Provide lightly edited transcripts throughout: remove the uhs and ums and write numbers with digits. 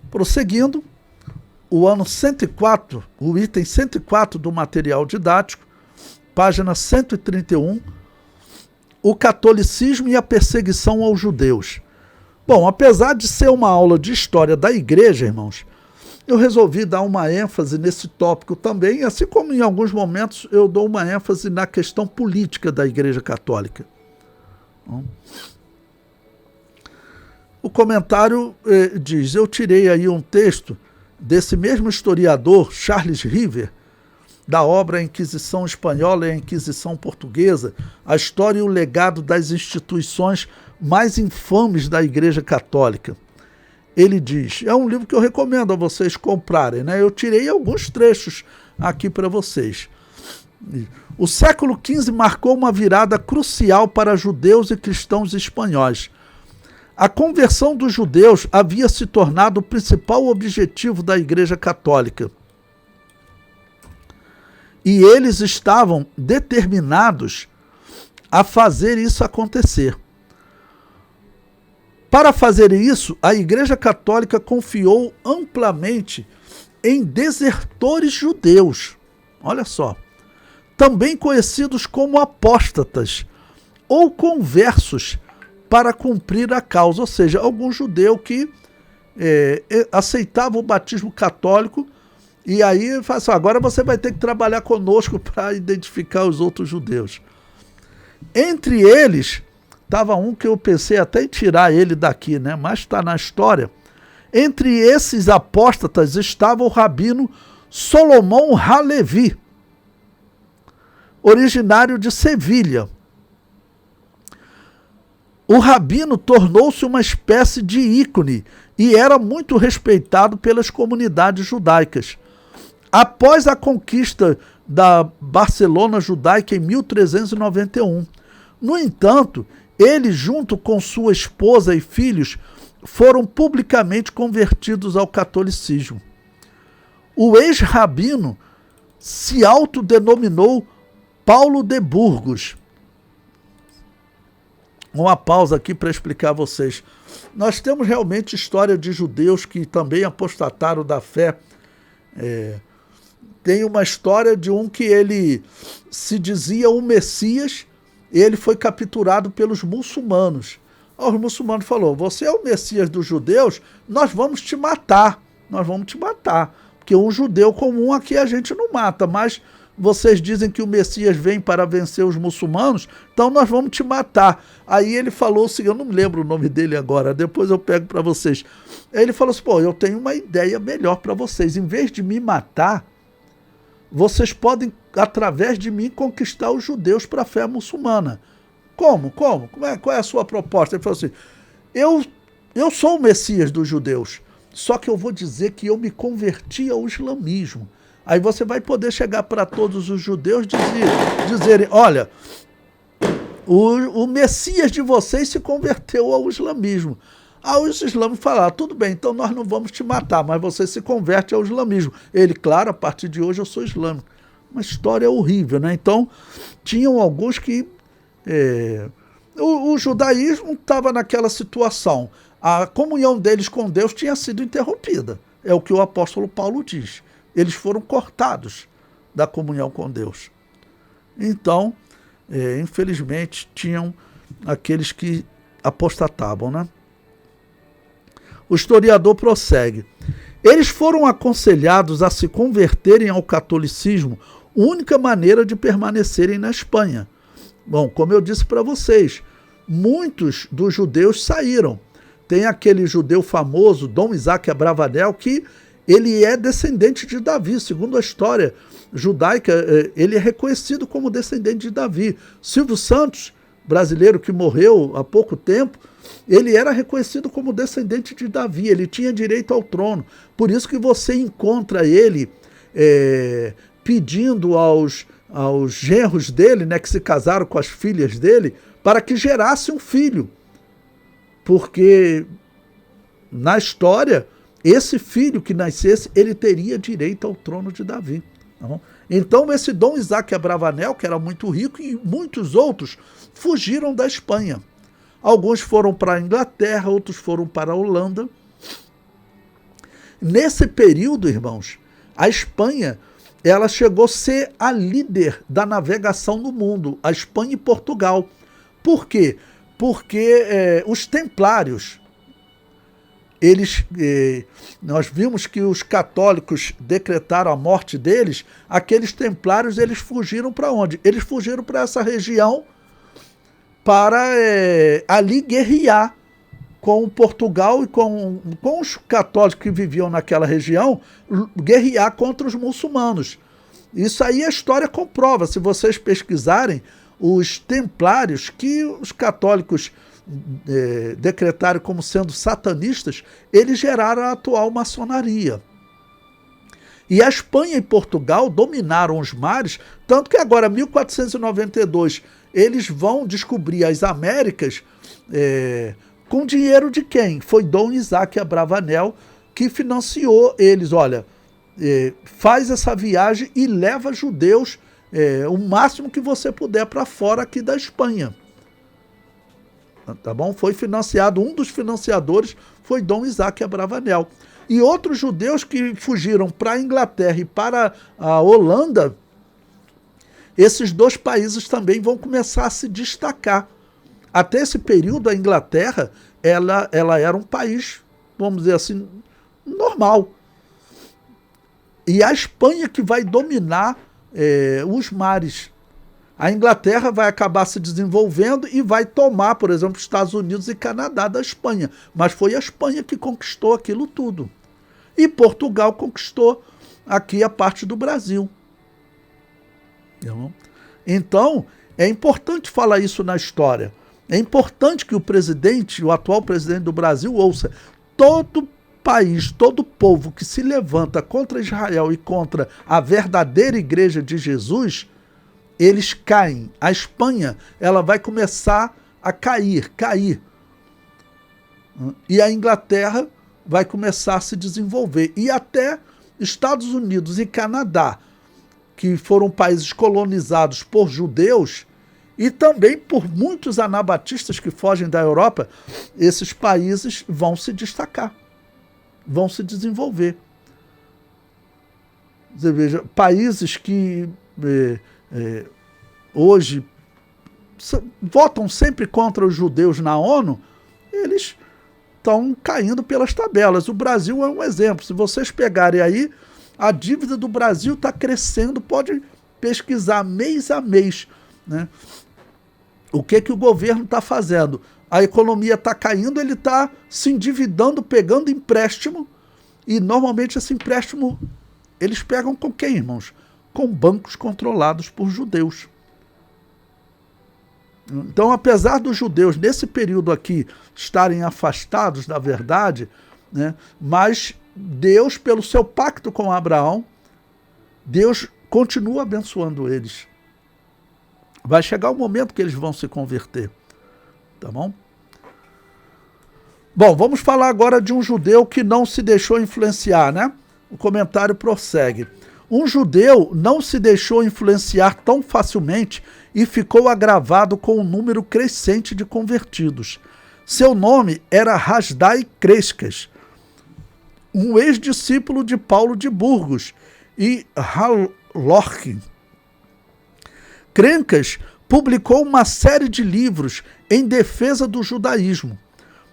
Prosseguindo, o ano 104, o item 104 do material didático, página 131, o catolicismo e a perseguição aos judeus. Bom, apesar de ser uma aula de história da igreja, irmãos, eu resolvi dar uma ênfase nesse tópico também, assim como em alguns momentos eu dou uma ênfase na questão política da Igreja Católica. O comentário diz, eu tirei aí um texto desse mesmo historiador, Charles River, da obra A Inquisição Espanhola e a Inquisição Portuguesa, a história e o legado das instituições mais infames da Igreja Católica. Ele diz, é um livro que eu recomendo a vocês comprarem, né? Eu tirei alguns trechos aqui para vocês. O século XV marcou uma virada crucial para judeus e cristãos espanhóis. A conversão dos judeus havia se tornado o principal objetivo da Igreja Católica. E eles estavam determinados a fazer isso acontecer. Para fazer isso, a Igreja Católica confiou amplamente em desertores judeus, olha só, também conhecidos como apóstatas ou conversos, para cumprir a causa, ou seja, algum judeu que aceitava o batismo católico e aí fala assim, agora você vai ter que trabalhar conosco para identificar os outros judeus. Entre eles, estava um que eu pensei até em tirar ele daqui, né? Mas está na história. Entre esses apóstatas estava o rabino Salomão Halevi, originário de Sevilha. O rabino tornou-se uma espécie de ícone e era muito respeitado pelas comunidades judaicas. Após a conquista da Barcelona judaica em 1391. No entanto, ele, junto com sua esposa e filhos, foram publicamente convertidos ao catolicismo. O ex-rabino se autodenominou Paulo de Burgos. Uma pausa aqui para explicar a vocês. Nós temos realmente história de judeus que também apostataram da fé. Tem uma história de um que ele se dizia o Messias, e ele foi capturado pelos muçulmanos. Os muçulmanos falaram, você é o Messias dos judeus, nós vamos te matar. Porque um judeu comum aqui a gente não mata, mas vocês dizem que o Messias vem para vencer os muçulmanos, então nós vamos te matar. Aí ele falou assim, eu não me lembro o nome dele agora, depois eu pego para vocês. Aí ele falou assim, eu tenho uma ideia melhor para vocês. Em vez de me matar, vocês podem, através de mim, conquistar os judeus para a fé muçulmana. Como? Qual é a sua proposta? Ele falou assim, eu sou o Messias dos judeus, só que eu vou dizer que eu me converti ao islamismo. Aí você vai poder chegar para todos os judeus e dizerem, olha, o Messias de vocês se converteu ao islamismo. Aí os islâmicos falaram, tudo bem, então nós não vamos te matar, mas você se converte ao islamismo. Ele, claro, a partir de hoje eu sou islâmico. Uma história horrível, né? Então, tinham alguns que... O judaísmo estava naquela situação. A comunhão deles com Deus tinha sido interrompida. É o que o apóstolo Paulo diz. Eles foram cortados da comunhão com Deus. Então, infelizmente, tinham aqueles que apostatavam, né? O historiador prossegue. Eles foram aconselhados a se converterem ao catolicismo, única maneira de permanecerem na Espanha. Bom, como eu disse para vocês, muitos dos judeus saíram. Tem aquele judeu famoso, Dom Isaac Abravanel, que ele é descendente de Davi. Segundo a história judaica, ele é reconhecido como descendente de Davi. Silvio Santos, brasileiro que morreu há pouco tempo, ele era reconhecido como descendente de Davi, ele tinha direito ao trono. Por isso que você encontra ele pedindo aos genros dele, né, que se casaram com as filhas dele, para que gerasse um filho. Porque na história, esse filho que nascesse, ele teria direito ao trono de Davi. Então esse Dom Isaac Abravanel, que era muito rico, e muitos outros fugiram da Espanha. Alguns foram para a Inglaterra, outros foram para a Holanda. Nesse período, irmãos, a Espanha, ela chegou a ser a líder da navegação no mundo, a Espanha e Portugal. Por quê? Porque os templários, nós vimos que os católicos decretaram a morte deles, aqueles templários, eles fugiram para onde? Eles fugiram para essa região para ali guerrear com Portugal e com os católicos que viviam naquela região, guerrear contra os muçulmanos. Isso aí a história comprova, se vocês pesquisarem, os templários, que os católicos decretaram como sendo satanistas, eles geraram a atual maçonaria. E a Espanha e Portugal dominaram os mares, tanto que agora, em 1492, eles vão descobrir as Américas com dinheiro de quem? Foi Dom Isaac Abravanel que financiou eles. Olha, faz essa viagem e leva judeus o máximo que você puder para fora aqui da Espanha. Tá bom? Foi financiado, um dos financiadores foi Dom Isaac Abravanel. E outros judeus que fugiram para a Inglaterra e para a Holanda, esses dois países também vão começar a se destacar. Até esse período, a Inglaterra, ela era um país, vamos dizer assim, normal. E a Espanha que vai dominar os mares. A Inglaterra vai acabar se desenvolvendo e vai tomar, por exemplo, Estados Unidos e Canadá da Espanha. Mas foi a Espanha que conquistou aquilo tudo. E Portugal conquistou aqui a parte do Brasil. Então, é importante falar isso na história. É importante que o atual presidente do Brasil ouça. Todo país, todo povo que se levanta contra Israel e contra a verdadeira igreja de Jesus, eles caem. A Espanha, ela vai começar a cair. E a Inglaterra vai começar a se desenvolver. E até Estados Unidos e Canadá, que foram países colonizados por judeus, e também por muitos anabatistas que fogem da Europa, esses países vão se destacar, vão se desenvolver. Você veja, países que hoje votam sempre contra os judeus na ONU, eles estão caindo pelas tabelas. O Brasil é um exemplo. Se vocês pegarem aí, a dívida do Brasil está crescendo, pode pesquisar mês a mês, né? O que o governo está fazendo? A economia está caindo, ele está se endividando, pegando empréstimo, e normalmente esse empréstimo eles pegam com quem, irmãos? Com bancos controlados por judeus. Então, apesar dos judeus, nesse período aqui, estarem afastados da verdade, né, mas Deus, pelo seu pacto com Abraão, Deus continua abençoando eles. Vai chegar o momento que eles vão se converter. Tá bom? Bom, vamos falar agora de um judeu que não se deixou influenciar, né? O comentário prossegue. Um judeu não se deixou influenciar tão facilmente e ficou agravado com um número crescente de convertidos. Seu nome era Rasdai Crescas, um ex-discípulo de Paulo de Burgos e Hallochen. Crencas publicou uma série de livros em defesa do judaísmo,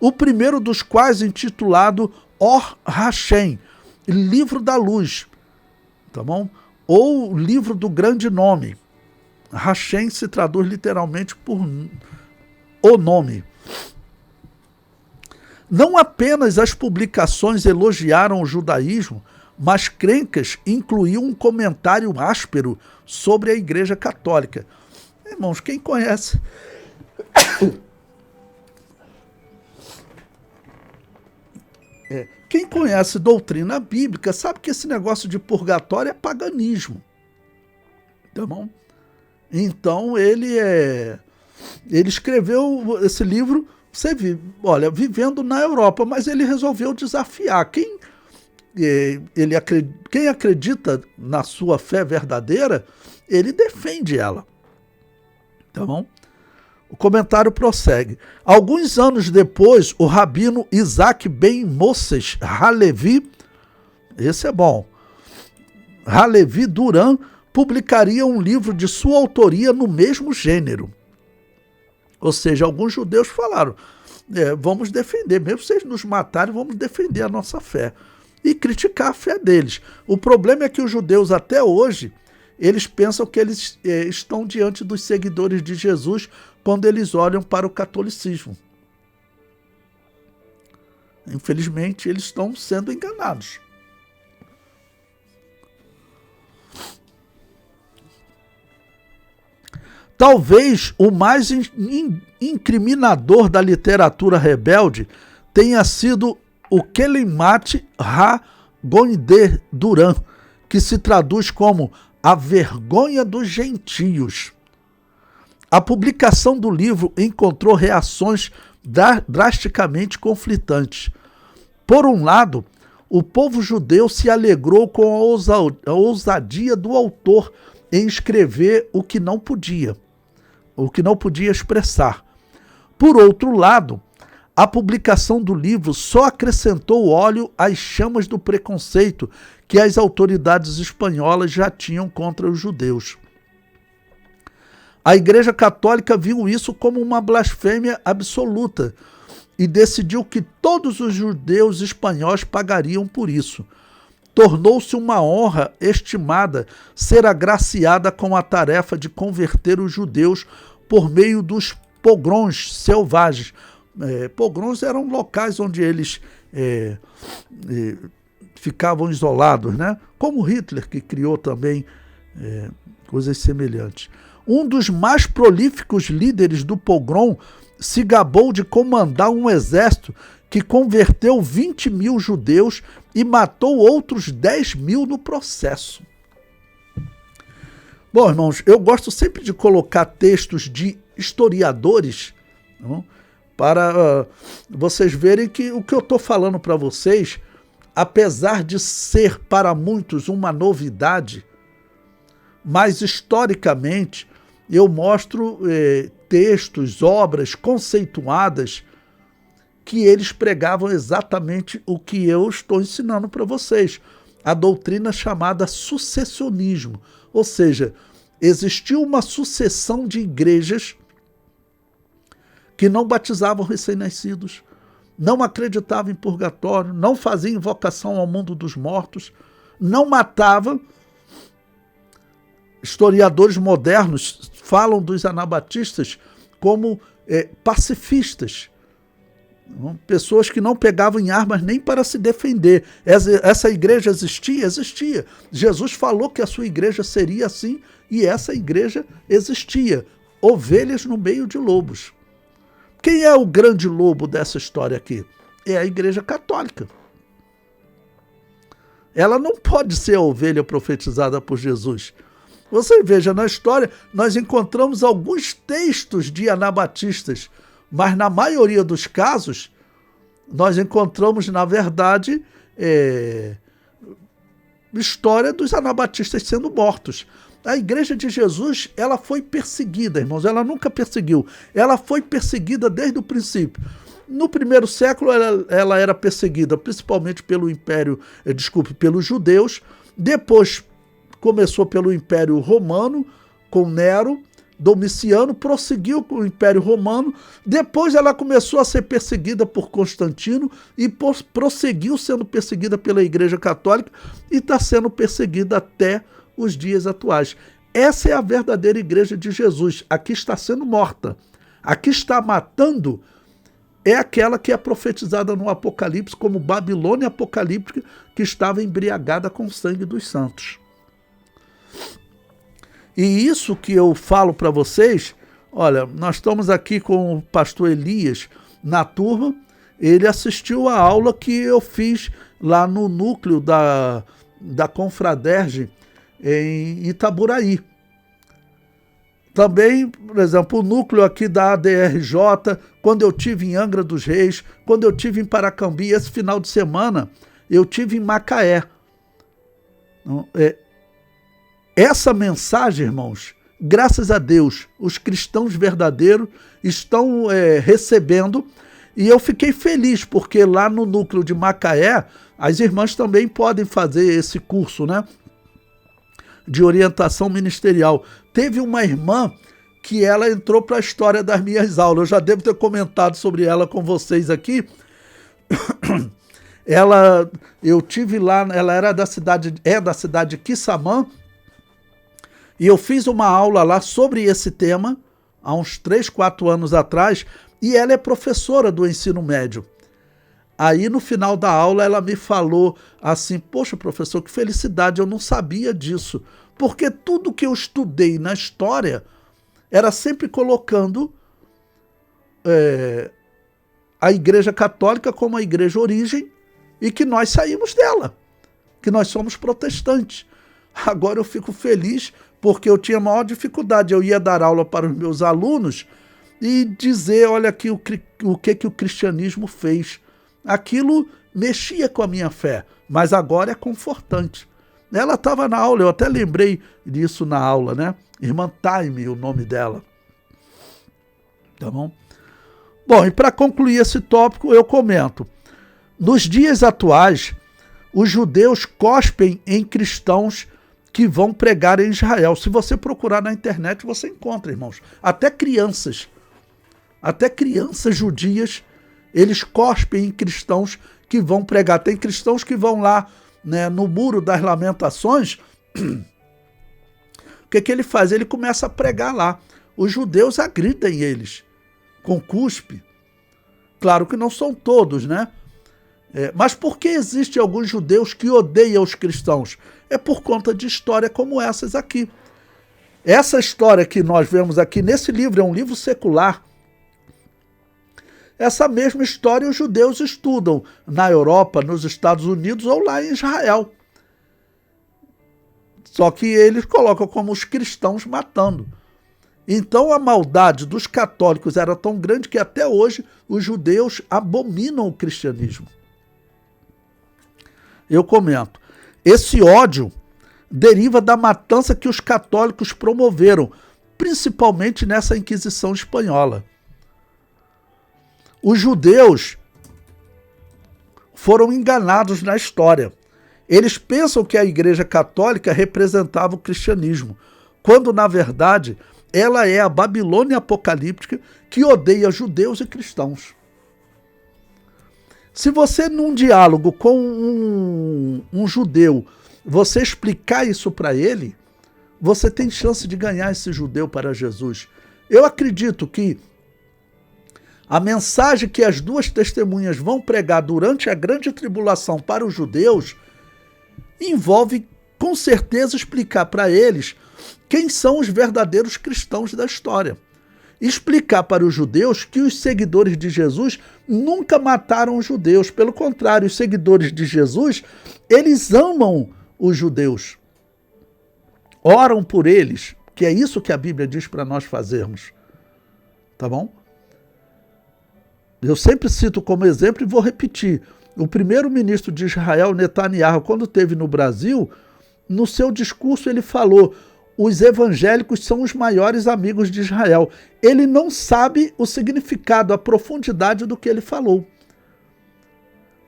o primeiro dos quais intitulado Or Hashem, Livro da Luz, tá bom? Ou Livro do Grande Nome. Hashem se traduz literalmente por o nome. Não apenas as publicações elogiaram o judaísmo, mas Crencas incluiu um comentário áspero sobre a Igreja Católica. Irmãos, quem conhece... Quem conhece doutrina bíblica sabe que esse negócio de purgatório é paganismo. Tá bom? Então, ele escreveu esse livro, você vive, olha, vivendo na Europa, mas ele resolveu desafiar. Quem acredita na sua fé verdadeira, ele defende ela. Tá bom? O comentário prossegue. Alguns anos depois, o rabino Isaac ben Moses Halevi esse é bom. Halevi Duran publicaria um livro de sua autoria no mesmo gênero. Ou seja, alguns judeus falaram, vamos defender, mesmo vocês nos matarem, vamos defender a nossa fé. E criticar a fé deles. O problema é que os judeus até hoje, eles pensam que eles estão diante dos seguidores de Jesus quando eles olham para o catolicismo. Infelizmente, eles estão sendo enganados. Talvez o mais incriminador da literatura rebelde tenha sido o Kelimat ha-Goindeh Duran, que se traduz como A Vergonha dos Gentios. A publicação do livro encontrou reações drasticamente conflitantes. Por um lado, o povo judeu se alegrou com a ousadia do autor em escrever o que não podia expressar. Por outro lado, a publicação do livro só acrescentou óleo às chamas do preconceito que as autoridades espanholas já tinham contra os judeus. A Igreja Católica viu isso como uma blasfêmia absoluta e decidiu que todos os judeus espanhóis pagariam por isso. Tornou-se uma honra estimada ser agraciada com a tarefa de converter os judeus por meio dos pogroms selvagens. Pogroms eram locais onde eles ficavam isolados, né? Como Hitler, que criou também coisas semelhantes. Um dos mais prolíficos líderes do pogrom se gabou de comandar um exército que converteu 20 mil judeus e matou outros 10 mil no processo. Bom, irmãos, eu gosto sempre de colocar textos de historiadores, não? Para vocês verem que o que eu estou falando para vocês, apesar de ser para muitos uma novidade, mas historicamente eu mostro textos, obras conceituadas que eles pregavam exatamente o que eu estou ensinando para vocês. A doutrina chamada sucessionismo. Ou seja, existiu uma sucessão de igrejas que não batizavam recém-nascidos, não acreditavam em purgatório, não faziam invocação ao mundo dos mortos, não matavam. Historiadores modernos falam dos anabatistas como pacifistas, pessoas que não pegavam em armas nem para se defender. Essa igreja existia? Existia. Jesus falou que a sua igreja seria assim e essa igreja existia. Ovelhas no meio de lobos. Quem é o grande lobo dessa história aqui? É a Igreja Católica. Ela não pode ser a ovelha profetizada por Jesus. Você veja, na história nós encontramos alguns textos de anabatistas, mas na maioria dos casos nós encontramos, na verdade, história dos anabatistas sendo mortos. A Igreja de Jesus, ela foi perseguida, irmãos, ela nunca perseguiu, ela foi perseguida desde o princípio. No primeiro século ela era perseguida principalmente pelos judeus, depois começou pelo Império Romano, com Nero, Domiciano, prosseguiu com o Império Romano, depois ela começou a ser perseguida por Constantino e prosseguiu sendo perseguida pela Igreja Católica e está sendo perseguida até os dias atuais. Essa é a verdadeira Igreja de Jesus. Aqui está sendo morta. Aqui está matando é aquela que é profetizada no Apocalipse como Babilônia apocalíptica, que estava embriagada com o sangue dos santos. E isso que eu falo para vocês, olha, nós estamos aqui com o pastor Elias na turma, ele assistiu a aula que eu fiz lá no núcleo da Confraderge em Itaburaí. Também, por exemplo, o núcleo aqui da ADRJ, quando eu tive em Angra dos Reis, quando eu tive em Paracambi, esse final de semana, eu tive em Macaé. Essa mensagem, irmãos, graças a Deus, os cristãos verdadeiros estão recebendo, e eu fiquei feliz, porque lá no núcleo de Macaé As irmãs também podem fazer esse curso, né, de orientação ministerial. Teve uma irmã que ela entrou para a história das minhas aulas. Eu já devo ter comentado sobre ela com vocês aqui. Eu tive lá, ela era da cidade de Quissamã, e eu fiz uma aula lá sobre esse tema, há uns 3, 4 anos atrás, e ela é professora do ensino médio. Aí no final da aula ela me falou assim, poxa professor, que felicidade, eu não sabia disso, porque tudo que eu estudei na história era sempre colocando a Igreja Católica como a igreja origem, e que nós saímos dela, que nós somos protestantes. Agora eu fico feliz porque eu tinha maior dificuldade. Eu ia dar aula para os meus alunos e dizer, olha aqui o que o cristianismo fez. Aquilo mexia com a minha fé, mas agora é confortante. Ela estava na aula, eu até lembrei disso na aula, né? Irmã Taime, o nome dela. Tá bom? Bom, e para concluir esse tópico, eu comento. Nos dias atuais, os judeus cospem em cristãos que vão pregar em Israel. Se você procurar na internet, você encontra, irmãos. Até crianças judias, eles cospem em cristãos que vão pregar. Tem cristãos que vão lá, né, no Muro das Lamentações. O que ele faz? Ele começa a pregar lá. Os judeus agridem eles com cuspe. Claro que não são todos, né? Mas por que existem alguns judeus que odeiam os cristãos? É por conta de história como essas aqui. Essa história que nós vemos aqui nesse livro é um livro secular. Essa mesma história os judeus estudam na Europa, nos Estados Unidos ou lá em Israel. Só que eles colocam como os cristãos matando. Então a maldade dos católicos era tão grande que até hoje os judeus abominam o cristianismo. Eu comento. Esse ódio deriva da matança que os católicos promoveram, principalmente nessa Inquisição espanhola. Os judeus foram enganados na história. Eles pensam que a Igreja Católica representava o cristianismo, quando, na verdade, ela é a Babilônia apocalíptica que odeia judeus e cristãos. Se você, num diálogo com um judeu, você explicar isso para ele, você tem chance de ganhar esse judeu para Jesus. Eu acredito que a mensagem que as duas testemunhas vão pregar durante a grande tribulação para os judeus envolve, com certeza, explicar para eles quem são os verdadeiros cristãos da história. Explicar para os judeus que os seguidores de Jesus nunca mataram os judeus. Pelo contrário, os seguidores de Jesus, eles amam os judeus. Oram por eles, que é isso que a Bíblia diz para nós fazermos. Tá bom? Eu sempre cito como exemplo e vou repetir. O primeiro-ministro de Israel, Netanyahu, quando esteve no Brasil, no seu discurso ele falou: os evangélicos são os maiores amigos de Israel. Ele não sabe o significado, a profundidade do que ele falou.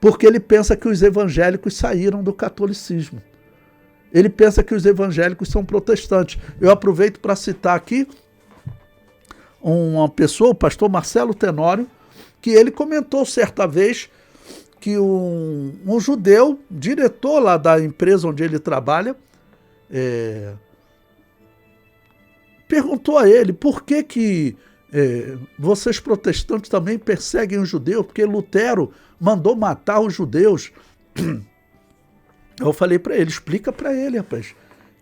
Porque ele pensa que os evangélicos saíram do catolicismo. Ele pensa que os evangélicos são protestantes. Eu aproveito para citar aqui uma pessoa, o pastor Marcelo Tenório, que ele comentou certa vez que um judeu, diretor lá da empresa onde ele trabalha, perguntou a ele por que vocês protestantes também perseguem os judeus, porque Lutero mandou matar os judeus. Eu falei para ele, explica para ele, rapaz,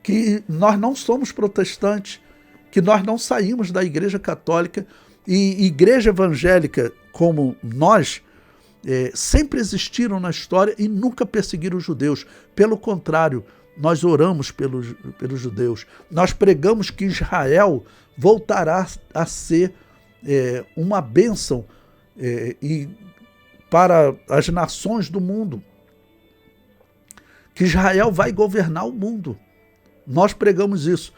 que nós não somos protestantes, que nós não saímos da Igreja Católica, e Igreja Evangélica como nós sempre existiram na história e nunca perseguiram os judeus. Pelo contrário, nós oramos pelos judeus. Nós pregamos que Israel voltará a ser uma bênção para as nações do mundo. Que Israel vai governar o mundo. Nós pregamos isso.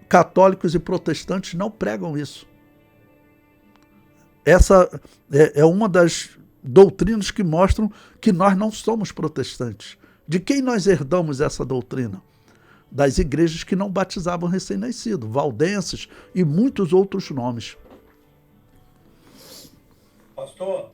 Católicos e protestantes não pregam isso. Essa é uma das doutrinas que mostram que nós não somos protestantes. De quem nós herdamos essa doutrina? Das igrejas que não batizavam recém-nascido, valdenses e muitos outros nomes. Pastor,